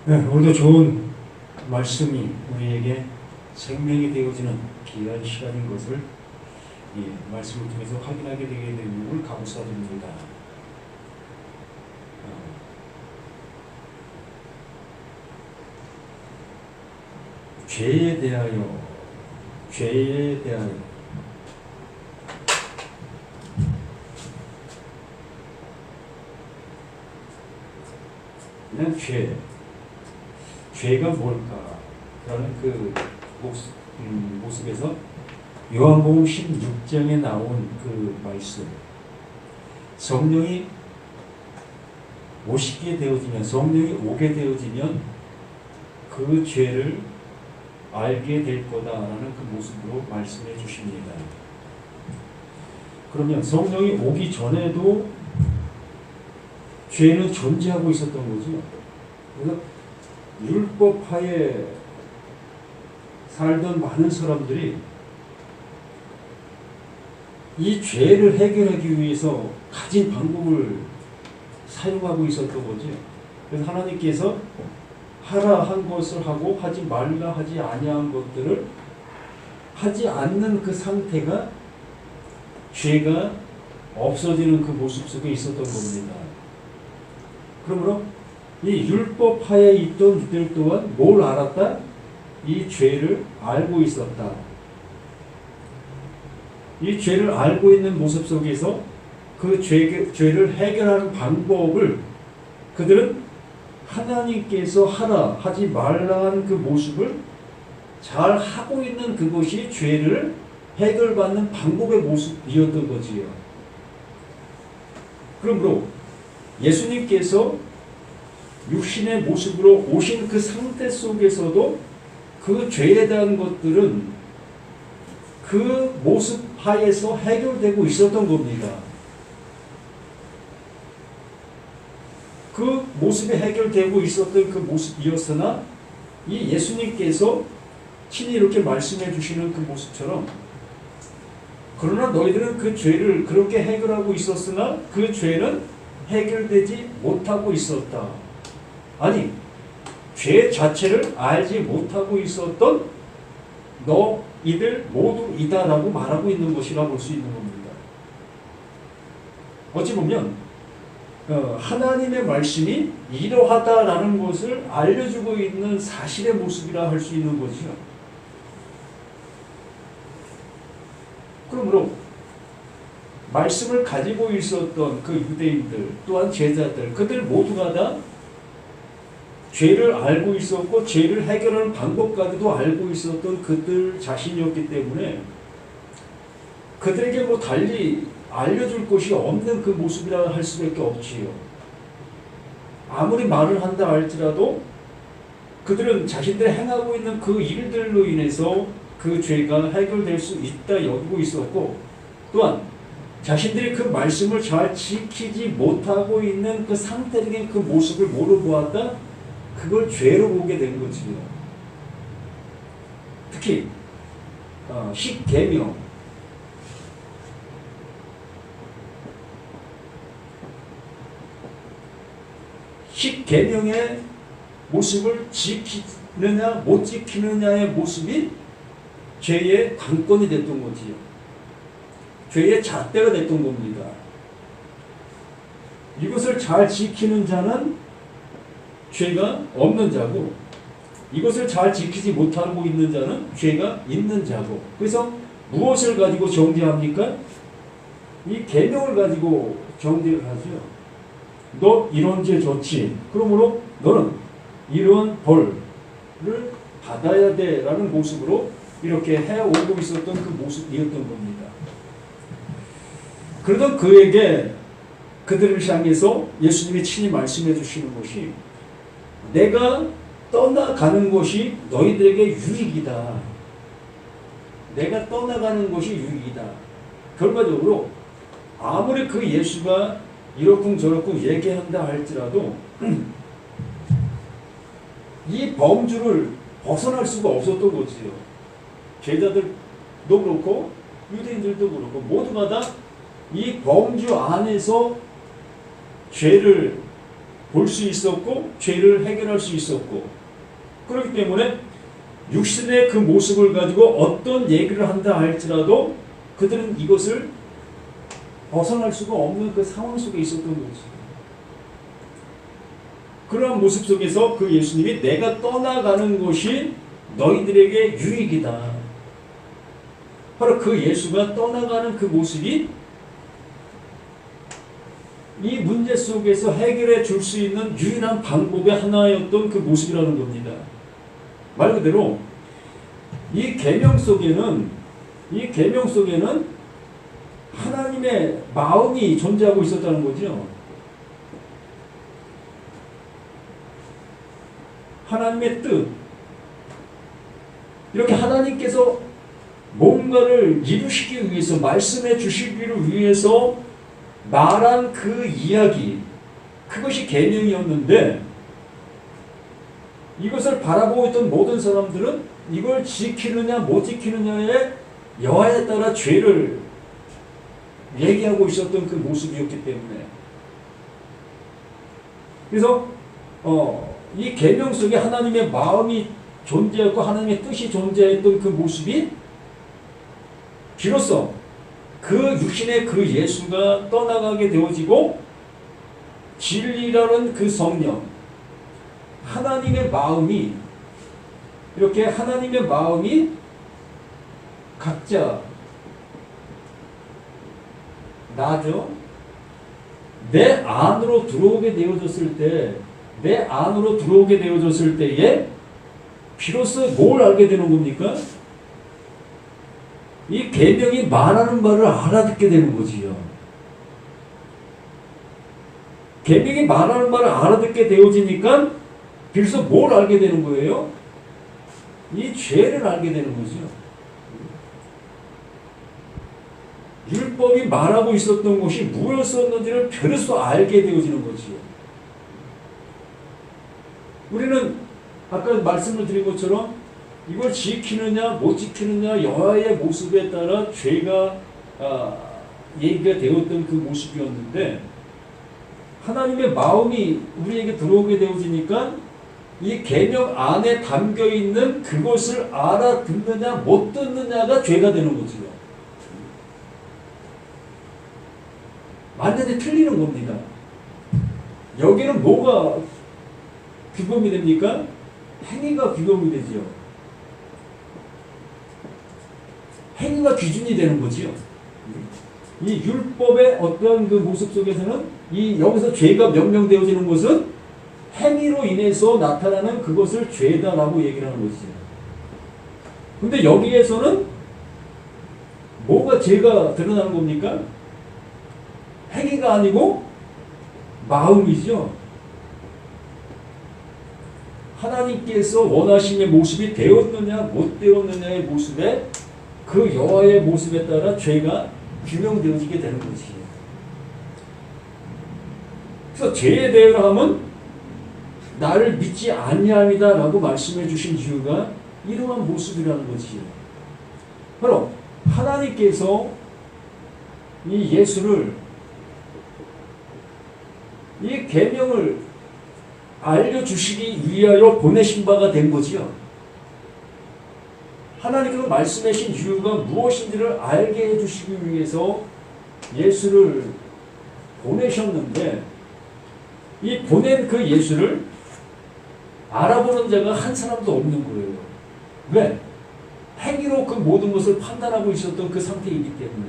네, 오늘도 좋은 말씀이 우리에게 생명이 되어지는 귀한 시간인 것을 이 말씀을 통해서 확인하게 되게 되는 감사드립니다. 죄에 대하여 그냥 죄가 뭘까라는 그 모습에서 요한복음 16장에 나온 그 말씀, 성령이 오게 되어지면 그 죄를 알게 될 거다라는 그 모습으로 말씀해 주십니다. 그러면 성령이 오기 전에도 죄는 존재하고 있었던 거죠. 그래서 율법하에 살던 많은 사람들이 이 죄를 해결하기 위해서 가진 방법을 사용하고 있었던 거죠. 그래서 하나님께서 하라 한 것을 하고 하지 말라 하지 아니한 것들을 하지 않는 그 상태가 죄가 없어지는 그 모습 속에 있었던 겁니다. 그러므로 이 율법하에 있던 이들 또한 뭘 알았다? 이 죄를 알고 있었다. 이 죄를 알고 있는 모습 속에서 그 죄를 해결하는 방법을 그들은 하나님께서 하라 하지 말라는 그 모습을 잘 하고 있는 그것이 죄를 해결받는 방법의 모습이었던 거지요. 그러므로 예수님께서 육신의 모습으로 오신 그 상태 속에서도 그 죄에 대한 것들은 그 모습 하에서 해결되고 있었던 겁니다. 그 모습이 해결되고 있었던 그 모습이었으나 이 예수님께서 친히 이렇게 말씀해 주시는 그 모습처럼 그러나 너희들은 그 죄를 그렇게 해결하고 있었으나 그 죄는 해결되지 못하고 있었다. 아니, 죄 자체를 알지 못하고 있었던 너희들 모두이다라고 말하고 있는 것이라 볼 수 있는 겁니다. 어찌 보면 하나님의 말씀이 이러하다라는 것을 알려주고 있는 사실의 모습이라 할 수 있는 것이죠. 그러므로 말씀을 가지고 있었던 그 유대인들 또한 제자들 그들 모두가 다 죄를 알고 있었고 죄를 해결하는 방법까지도 알고 있었던 그들 자신이었기 때문에 그들에게 뭐 달리 알려줄 것이 없는 그 모습이라 할 수밖에 없지요. 아무리 말을 한다 할지라도 그들은 지자신들이 행하고 있는 그 일들로 인해서 그 죄가 해결될 수 있다 여기고 있었고 또한 자신들이 그 말씀을 잘 지키지 못하고 있는 그 상태적인 그 모습을 뭐로 보았다? 그걸 죄로 보게 된 거지요. 특히 십계명의 모습을 지키느냐 못 지키느냐의 모습이 죄의 관건이 됐던 거지요. 죄의 잣대가 됐던 겁니다. 이것을 잘 지키는 자는 죄가 없는 자고 이것을 잘 지키지 못하고 있는 자는 죄가 있는 자고 그래서 무엇을 가지고 정죄합니까? 이 계명을 가지고 정죄를 하죠. 너 이런 죄 좋지. 그러므로 너는 이러한 벌을 받아야 돼 라는 모습으로 이렇게 해오고 있었던 그 모습이었던 겁니다. 그러던 그에게 그들을 향해서 예수님이 친히 말씀해 주시는 것이 내가 떠나가는 것이 너희들에게 유익이다. 내가 떠나가는 것이 유익이다. 결과적으로 아무리 그 예수가 이렇쿵저렇쿵 얘기한다 할지라도 이 범주를 벗어날 수가 없었던 거지요. 제자들도 그렇고 유대인들도 그렇고 모두가 다 이 범주 안에서 죄를 볼 수 있었고 죄를 해결할 수 있었고, 그렇기 때문에 육신의 그 모습을 가지고 어떤 얘기를 한다 할지라도 그들은 이것을 벗어날 수가 없는 그 상황 속에 있었던 거지. 그러한 모습 속에서 그 예수님이 내가 떠나가는 것이 너희들에게 유익이다. 바로 그 예수가 떠나가는 그 모습이 이 문제 속에서 해결해 줄 수 있는 유일한 방법의 하나였던 그 모습이라는 겁니다. 말 그대로 이 계명 속에는 하나님의 마음이 존재하고 있었다는 거죠. 하나님의 뜻. 이렇게 하나님께서 뭔가를 이루시기 위해서, 말씀해 주시기를 위해서 말한 그 이야기, 그것이 계명이었는데, 이것을 바라보고 있던 모든 사람들은 이걸 지키느냐 못 지키느냐의 여하에 따라 죄를 얘기하고 있었던 그 모습이었기 때문에, 그래서 이 계명 속에 하나님의 마음이 존재했고 하나님의 뜻이 존재했던 그 모습이 비로소 그 육신의 그 예수가 떠나가게 되어지고 진리라는 그 성령, 하나님의 마음이, 이렇게 하나님의 마음이 각자 나죠. 내 안으로 들어오게 되어졌을 때에 비로소 뭘 알게 되는 겁니까? 이 계명이 말하는 말을 알아듣게 되는 거지요. 계명이 말하는 말을 알아듣게 되어지니까 비로소 뭘 알게 되는 거예요? 이 죄를 알게 되는 거죠. 율법이 말하고 있었던 것이 무엇이었는지를 비로소 알게 되어지는 거지요. 우리는 아까 말씀을 드린 것처럼 이걸 지키느냐 못 지키느냐 여하의 모습에 따라 죄가 얘기가 되었던 그 모습이었는데, 하나님의 마음이 우리에게 들어오게 되어지니까 이 계명 안에 담겨있는 그것을 알아듣느냐 못 듣느냐가 죄가 되는 거지요. 완전히 틀리는 겁니다. 여기는 뭐가 규범이 됩니까? 행위가 규범이 되지요. 행위가 기준이 되는 거지요. 이 율법의 어떤 그 모습 속에서는 여기서 죄가 명령되어지는 것은 행위로 인해서 나타나는 그것을 죄다라고 얘기를 하는 것이죠. 근데 여기에서는 뭐가 죄가 드러나는 겁니까? 행위가 아니고 마음이죠. 하나님께서 원하시는 모습이 되었느냐 못 되었느냐의 모습에, 그 여호와의 모습에 따라 죄가 규명되어지게 되는 것이에요. 그래서 죄에 대하면 나를 믿지 아니함이다 라고 말씀해 주신 이유가 이러한 모습이라는 것이에요. 바로 하나님께서 이 예수를, 이 계명을 알려주시기 위하여 보내신 바가 된 거지요. 하나님께서 말씀하신 이유가 무엇인지를 알게 해주시기 위해서 예수를 보내셨는데, 이 보낸 그 예수를 알아보는 자가 한 사람도 없는 거예요. 왜? 행위로 그 모든 것을 판단하고 있었던 그 상태이기 때문에.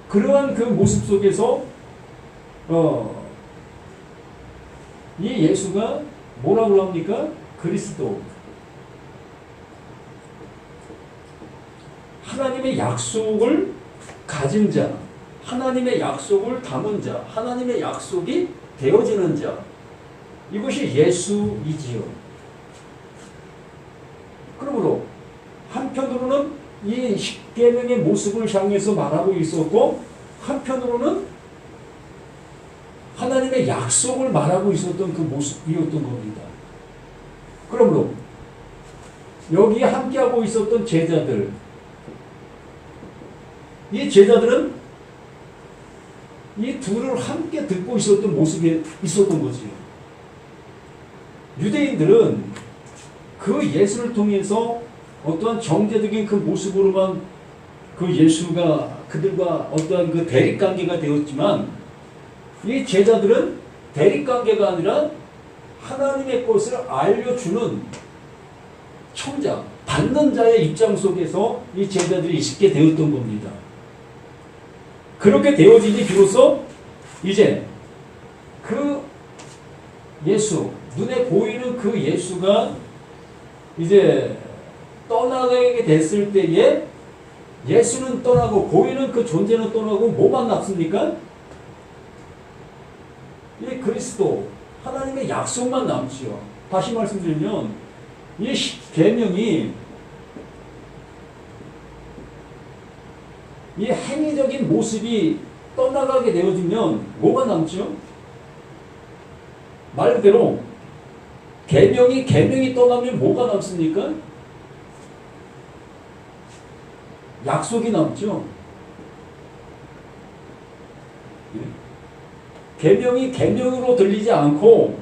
그러한 그 모습 속에서 이 예수가 뭐라고 합니까? 그리스도. 하나님의 약속을 가진 자, 하나님의 약속을 담은 자, 하나님의 약속이 되어지는 자, 이것이 예수이지요. 그러므로 한편으로는 이 십계명의 모습을 향해서 말하고 있었고, 한편으로는 하나님의 약속을 말하고 있었던 그 모습이었던 겁니다. 그러므로 여기에 함께하고 있었던 제자들, 이 제자들은 이 둘을 함께 듣고 있었던 모습이 있었던 거지요. 유대인들은 그 예수를 통해서 어떠한 정제적인 그 모습으로만 그 예수가 그들과 어떠한 그 대립관계가 되었지만, 이 제자들은 대립관계가 아니라 하나님의 것을 알려주는 청자, 받는 자의 입장 속에서 이 제자들이 있게 되었던 겁니다. 그렇게 되어지니 비로소 이제 그 예수, 눈에 보이는 그 예수가 이제 떠나게 됐을 때에 예수는 떠나고 보이는 그 존재는 떠나고 뭐만 남습니까? 이 그리스도, 하나님의 약속만 남지요. 다시 말씀드리면 이 계명이 이 행위적인 모습이 떠나가게 되어지면 뭐가 남죠? 말 그대로 계명이 떠나면 뭐가 남습니까? 약속이 남죠. 계명이 계명으로 들리지 않고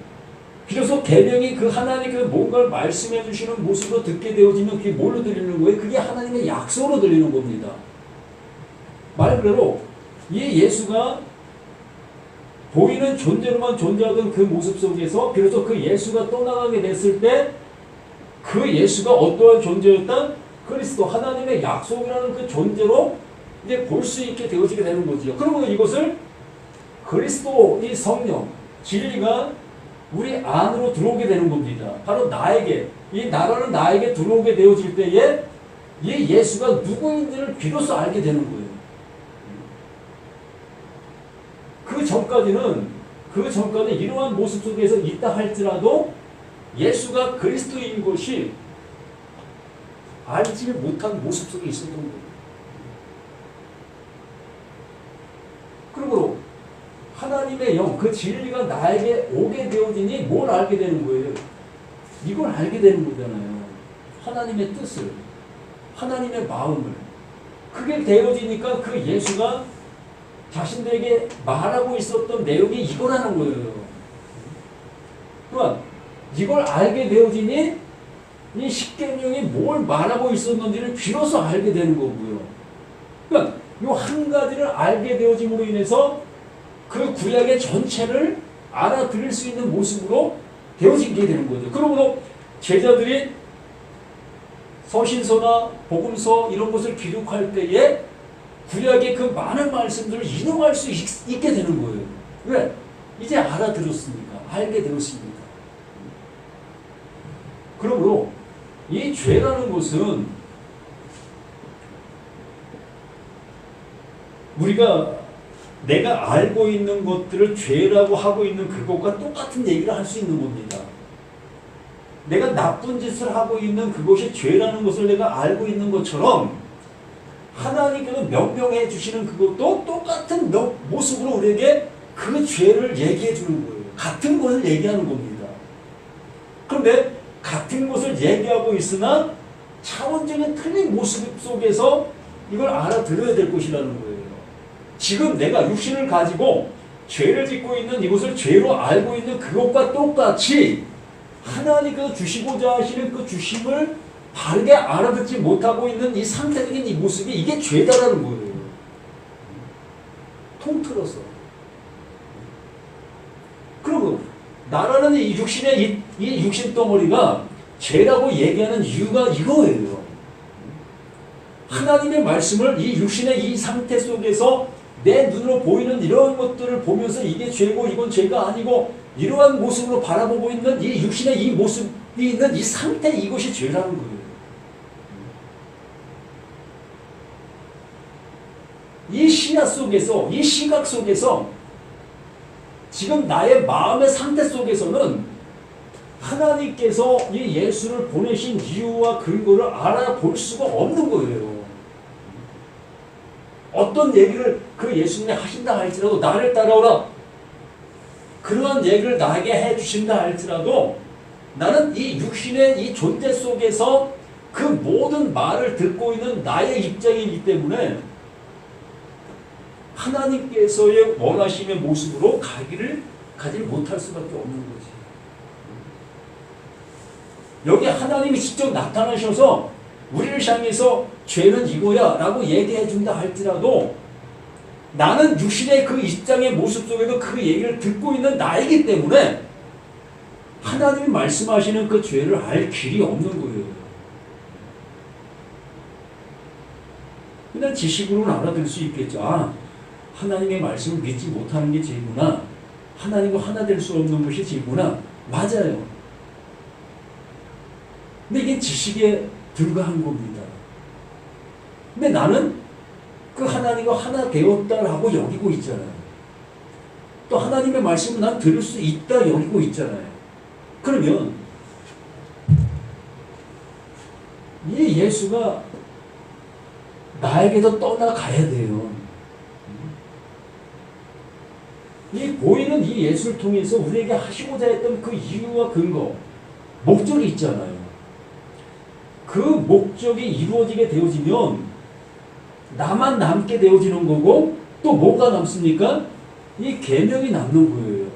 비로소 계명이 그 하나님의 그 뭔가를 말씀해 주시는 모습으로 듣게 되어지면 그게 뭘로 들리는 거예요? 그게 하나님의 약속으로 들리는 겁니다. 말 그대로 이 예수가 보이는 존재로만 존재하던 그 모습 속에서 비로소 그 예수가 떠나가게 됐을 때 그 예수가 어떠한 존재였다? 그리스도, 하나님의 약속이라는 그 존재로 이제 볼 수 있게 되어지게 되는 거죠. 그러면 이것을 그리스도, 이 성령, 진리가 우리 안으로 들어오게 되는 겁니다. 바로 나에게, 이 나라는 나에게 들어오게 되어질 때에 이 예수가 누구인지를 비로소 알게 되는 거예요. 그 전까지는 이러한 모습 속에서 있다 할지라도 예수가 그리스도인 것이 알지 못한 모습 속에 있었던 거예요. 그러므로 하나님의 영, 그 진리가 나에게 오게 되어지니 뭘 알게 되는 거예요? 이걸 알게 되는 거잖아요. 하나님의 뜻을, 하나님의 마음을. 그게 되어지니까 그 예수가 자신들에게 말하고 있었던 내용이 이거라는 거예요. 그러니까 이걸 알게 되어지니 이 십계명이 뭘 말하고 있었는지를 비로소 알게 되는 거고요. 그러니까 이 한 가지를 알게 되어짐으로 인해서 그 구약의 전체를 알아들을 수 있는 모습으로 되어지게 되는 거죠. 그러므로 제자들이 서신서나 복음서 이런 것을 기록할 때에 구약의 그 많은 말씀들을 인용할 수 있게 되는 거예요. 왜? 이제 알아들었으니까, 알게 되었으니까. 그러므로 이 죄라는 것은 내가 알고 있는 것들을 죄라고 하고 있는 그것과 똑같은 얘기를 할 수 있는 겁니다. 내가 나쁜 짓을 하고 있는 그것이 죄라는 것을 내가 알고 있는 것처럼 하나님께서 명령해 주시는 그것도 똑같은 모습으로 우리에게 그 죄를 얘기해 주는 거예요. 같은 것을 얘기하는 겁니다. 그런데 같은 것을 얘기하고 있으나 차원적인 틀린 모습 속에서 이걸 알아들어야 될 것이라는 거예요. 지금 내가 육신을 가지고 죄를 짓고 있는 이것을 죄로 알고 있는 그것과 똑같이 하나님께서 주시고자 하시는 그 주심을 바르게 알아듣지 못하고 있는 이 상태적인 이 모습이 이게 죄다라는 거예요. 통틀어서. 그리고 나라는 이 육신의 이 육신 덩어리가 죄라고 얘기하는 이유가 이거예요. 하나님의 말씀을 이 육신의 이 상태 속에서 내 눈으로 보이는 이런 것들을 보면서 이게 죄고 이건 죄가 아니고 이러한 모습으로 바라보고 있는 이 육신의 이 모습이 있는 이 상태, 이것이 죄라는 거예요. 이 시야 속에서, 이 시각 속에서 지금 나의 마음의 상태 속에서는 하나님께서 이 예수를 보내신 이유와 근거를 알아볼 수가 없는 거예요. 어떤 얘기를 그 예수님이 하신다 할지라도, 나를 따라오라, 그러한 얘기를 나에게 해주신다 할지라도 나는 이 육신의 이 존재 속에서 그 모든 말을 듣고 있는 나의 입장이기 때문에 하나님께서의 원하심의 모습으로 가지 못할 수밖에 없는 거지. 여기 하나님이 직접 나타나셔서 우리를 향해서 죄는 이거야 라고 얘기해 준다 할지라도 나는 육신의 그 입장의 모습 속에도 그 얘기를 듣고 있는 나이기 때문에 하나님이 말씀하시는 그 죄를 알 길이 없는 거예요. 그냥 지식으로는 알아들 수 있겠죠. 아, 하나님의 말씀을 믿지 못하는 게 죄구나. 하나님과 하나 될 수 없는 것이 죄구나. 맞아요. 근데 이게 지식에 불과한 겁니다. 근데 나는 그 하나님과 하나 되었다라고 여기고 있잖아요. 또 하나님의 말씀을 난 들을 수 있다 여기고 있잖아요. 그러면 이 예수가 나에게도 떠나가야 돼요. 이 보이는 이 예수를 통해서 우리에게 하시고자 했던 그 이유와 근거, 목적이 있잖아요. 그 목적이 이루어지게 되어지면 나만 남게 되어지는 거고 또 뭐가 남습니까? 이 계명이 남는 거예요.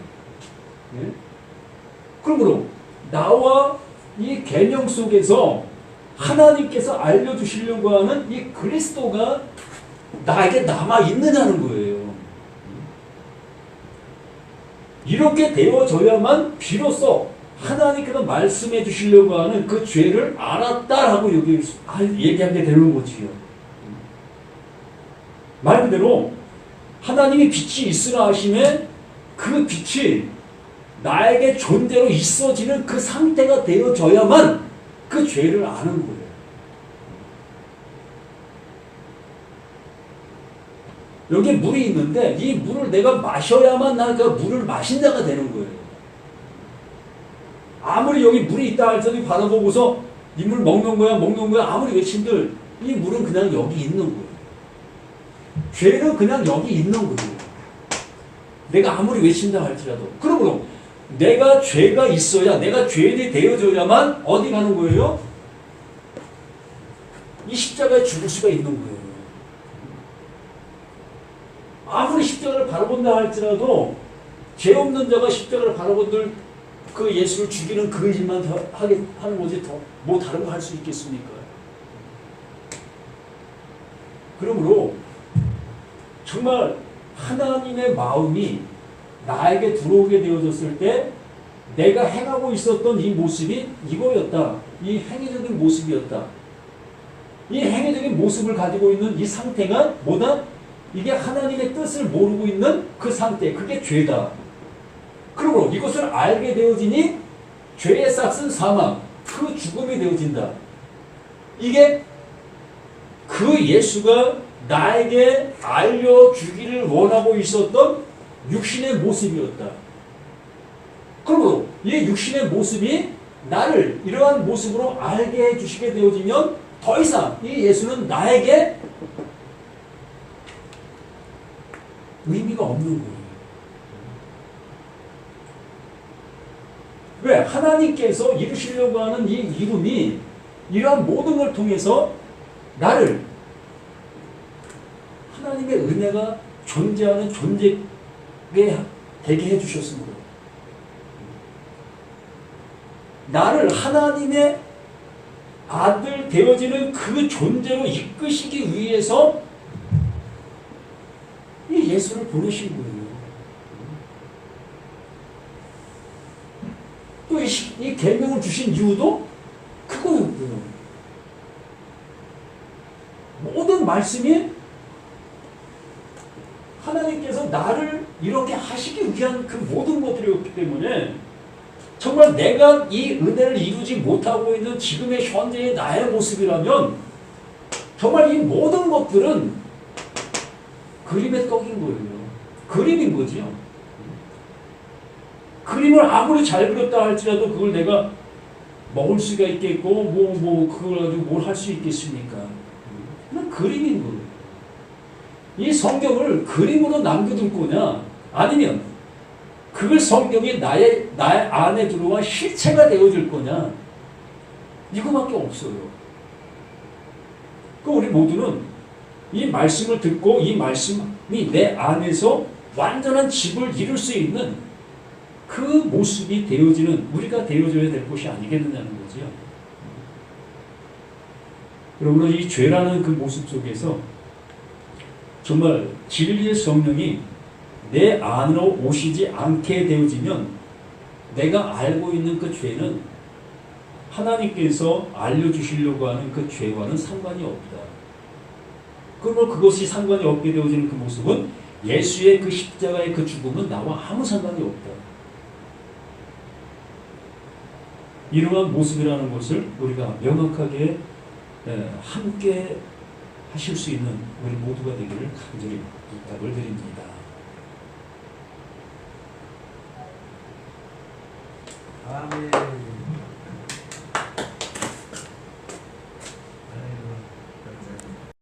네? 그러므로 나와 이 계명 속에서 하나님께서 알려주시려고 하는 이 그리스도가 나에게 남아있느냐는 거예요. 이렇게 되어져야만 비로소 하나님께서 말씀해 주시려고 하는 그 죄를 알았다라고 얘기하게 되는 거지요. 말 그대로 하나님이 빛이 있으라 하심에 그 빛이 나에게 존재로 있어지는 그 상태가 되어져야만 그 죄를 아는 거예요. 여기에 물이 있는데 이 물을 내가 마셔야만 난 그 물을 마신 자가 되는 거예요. 아무리 여기 물이 있다 할지라도 바라보고서 이 물 먹는 거야 아무리 외친들 이 물은 그냥 여기 있는 거예요. 죄는 그냥 여기 있는 거예요. 내가 아무리 외친다 할지라도. 그러므로 내가 죄가 있어야 내가 죄인이 되어져야만 어디 가는 거예요? 이 십자가에 죽을 수가 있는 거예요. 아무리 십자가를 바라본다 할지라도 죄 없는 자가 십자가를 바라본들 그 예수를 죽이는 그 일만 하는 거지 뭐 다른 거 할 수 있겠습니까? 그러므로 정말 하나님의 마음이 나에게 들어오게 되어졌을 때 내가 행하고 있었던 이 모습이 이거였다. 이 행위적인 모습이었다. 이 행위적인 모습을 가지고 있는 이 상태가 뭐다? 이게 하나님의 뜻을 모르고 있는 그 상태. 그게 죄다. 그러므로 이것을 알게 되어지니 죄의 싹은 사망, 그 죽음이 되어진다. 이게 그 예수가 나에게 알려주기를 원하고 있었던 육신의 모습이었다. 그러므로 이 육신의 모습이 나를 이러한 모습으로 알게 해주시게 되어지면 더 이상 이 예수는 나에게 의미가 없는 거예요. 왜? 하나님께서 이루시려고 하는 이 이름이 이러한 모든 걸 통해서 나를 하나님의 은혜가 존재하는 존재가 되게 해주셨습니다. 나를 하나님의 아들 되어지는 그 존재로 이끄시기 위해서 이 예수를 보내신 거예요. 또 이 계명을 주신 이유도 그거였고요. 모든 말씀이 하나님께서 나를 이렇게 하시기 위한 그 모든 것들이었기 때문에 정말 내가 이 은혜를 이루지 못하고 있는 지금의 현재의 나의 모습이라면 정말 이 모든 것들은 그림의 떡인 거예요. 그림인 거죠. 그림을 아무리 잘 그렸다 할지라도 그걸 내가 먹을 수가 있겠고 그걸 가지고 뭘 할 수 있겠습니까? 그냥 그림인 거예요. 이 성경을 그림으로 남겨둘 거냐 아니면 그걸 성경이 나의 안에 들어와 실체가 되어질 거냐 이거밖에 없어요. 우리 모두는 이 말씀을 듣고 이 말씀 내 안에서 완전한 집을 이룰 수 있는 그 모습이 되어지는 우리가 되어져야 될 것이 아니겠느냐는 거지요. 그러므로 이 죄라는 그 모습 속에서 정말 진리의 성령이 내 안으로 오시지 않게 되어지면 내가 알고 있는 그 죄는 하나님께서 알려주시려고 하는 그 죄와는 상관이 없다. 그러면 그것이 상관이 없게 되어지는 그 모습은 예수의 그 십자가의 그 죽음은 나와 아무 상관이 없다. 이러한 모습이라는 것을 우리가 명확하게 함께 하실 수 있는 우리 모두가 되기를 간절히 부탁을 드립니다. 아멘.